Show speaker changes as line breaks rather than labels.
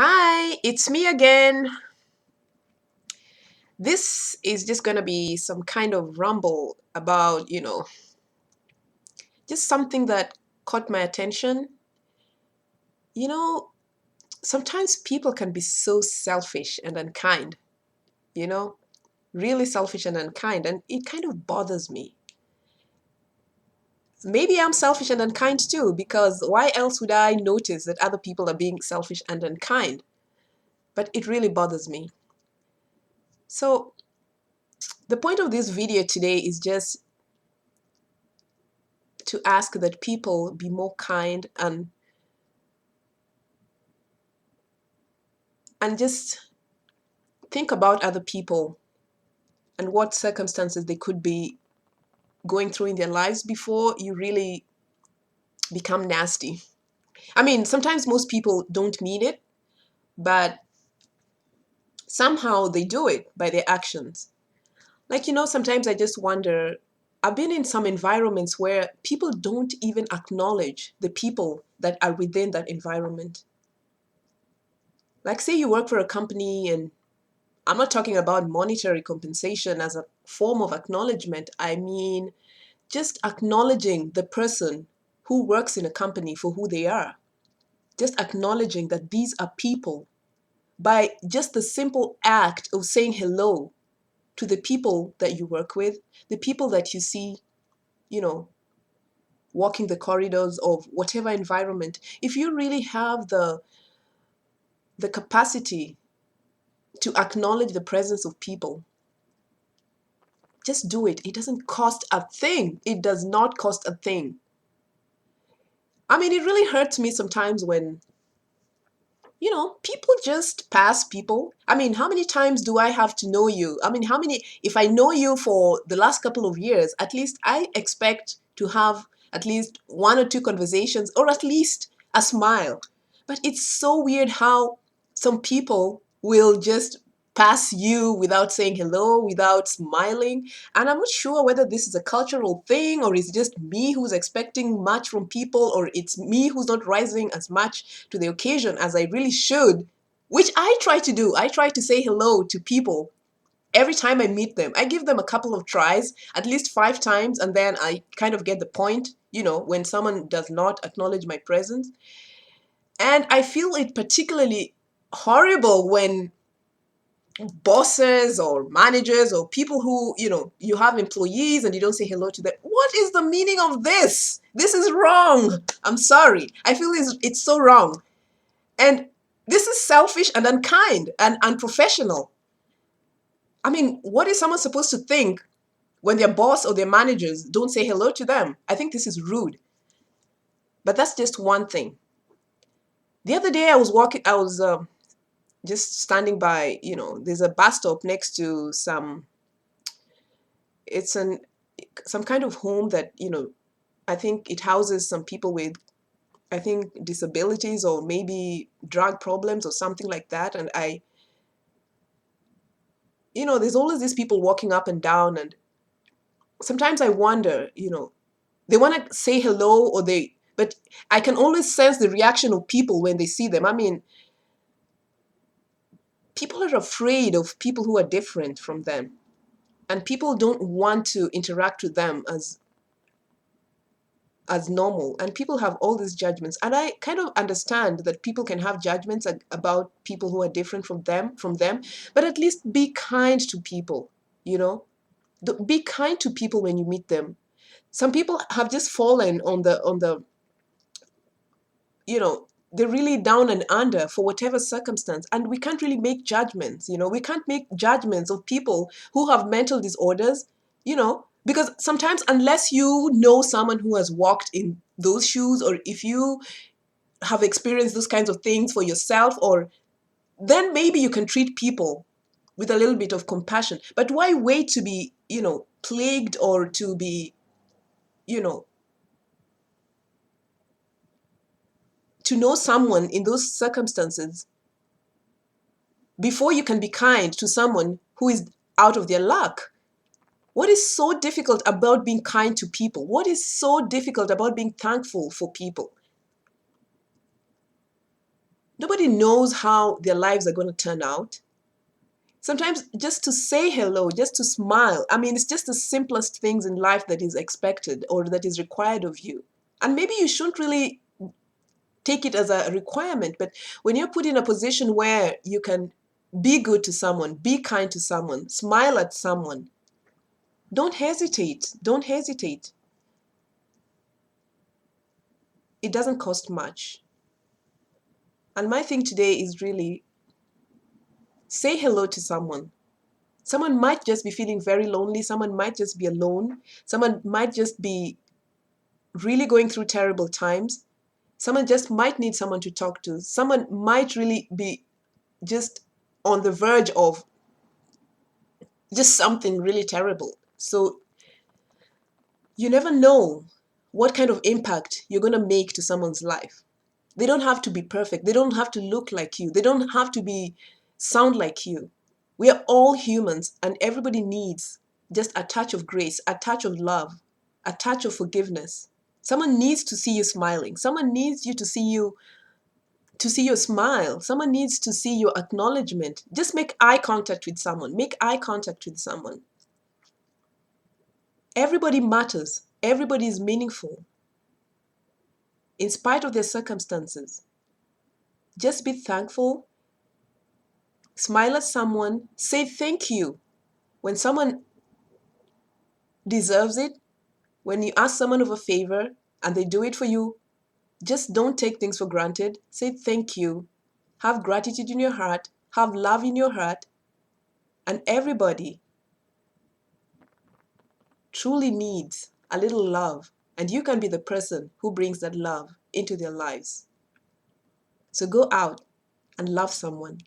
Hi, it's me again. This is just going to be some kind of rumble about, just something that caught my attention. You know, Sometimes people can be so selfish and unkind, you know, really selfish and unkind, and it kind of bothers me. Maybe I'm selfish and unkind too, because why else would I notice that other people are being selfish and unkind? But it really bothers me. So, the point of this video today is just to ask that people be more kind and just think about other people and what circumstances they could be going through in their lives before you really become nasty. I mean, sometimes most people don't mean it, but somehow they do it by their actions. Sometimes I just wonder. I've been in some environments where people don't even acknowledge the people that are within that environment. Like, say you work for a company, and I'm not talking about monetary compensation as a form of acknowledgement. I mean, just acknowledging the person who works in a company for who they are. Just acknowledging that these are people by just the simple act of saying hello to the people that you work with, the people that you see, you know, walking the corridors of whatever environment. If you really have the capacity to acknowledge the presence of people, just do it. It doesn't cost a thing. It does not cost a thing. I mean, it really hurts me sometimes when, people just pass people. I mean, how many times do I have to know you? I mean, if I know you for the last couple of years, at least I expect to have at least one or two conversations or at least a smile. But it's so weird how some people will just pass you without saying hello, without smiling. And I'm not sure whether this is a cultural thing or it's just me who's expecting much from people or it's me who's not rising as much to the occasion as I really should, which I try to do. I try to say hello to people every time I meet them. I give them a couple of tries, at least 5 times, and then I kind of get the point, when someone does not acknowledge my presence. And I feel it particularly horrible when bosses or managers or people who, you have employees and you don't say hello to them. What is the meaning of this? This is wrong. I'm sorry. I feel it's so wrong. And this is selfish and unkind and unprofessional. I mean, what is someone supposed to think when their boss or their managers don't say hello to them? I think this is rude. But that's just one thing. The other day I was just standing by, there's a bus stop next to it's some kind of home that, I think it houses some people with, I think, disabilities or maybe drug problems or something like that. And there's always these people walking up and down. And sometimes I wonder, they want to say hello but I can always sense the reaction of people when they see them. I mean, people are afraid of people who are different from them. And people don't want to interact with them as normal, and people have all these judgments, and I kind of understand that people can have judgments about people who are different from them, but at least be kind to people. you know be kind to people when you meet them. Some people have just fallen on the they're really down and under for whatever circumstance, and we can't really make judgments. We can't make judgments of people who have mental disorders, because sometimes, unless you know someone who has walked in those shoes, or if you have experienced those kinds of things for yourself, or then maybe you can treat people with a little bit of compassion. But why wait to be, plagued, or to be, you know to know someone in those circumstances before you can be kind to someone who is out of their luck? What is so difficult about being kind to people? What is so difficult about being thankful for people? Nobody knows how their lives are going to turn out. Sometimes just to say hello, just to smile, I mean, it's just the simplest things in life that is expected or that is required of you. And maybe you shouldn't really take it as a requirement, but when you're put in a position where you can be good to someone, be kind to someone, smile at someone, don't hesitate. Don't hesitate. It doesn't cost much. And my thing today is really say hello to someone. Someone might just be feeling very lonely. Someone might just be alone. Someone might just be really going through terrible times. Someone just might need someone to talk to. Someone might really be just on the verge of just something really terrible. So you never know what kind of impact you're going to make to someone's life. They don't have to be perfect. They don't have to look like you. They don't have to be sound like you. We are all humans and everybody needs just a touch of grace, a touch of love, a touch of forgiveness. Someone needs to see you smiling. Someone needs you to see your smile. Someone needs to see your acknowledgement. Just make eye contact with someone. Make eye contact with someone. Everybody matters. Everybody is meaningful in spite of their circumstances. Just be thankful. Smile at someone. Say thank you. When someone deserves it, when you ask someone of a favor and they do it for you, just don't take things for granted. Say thank you. Have gratitude in your heart. Have love in your heart. And everybody truly needs a little love. And you can be the person who brings that love into their lives. So go out and love someone.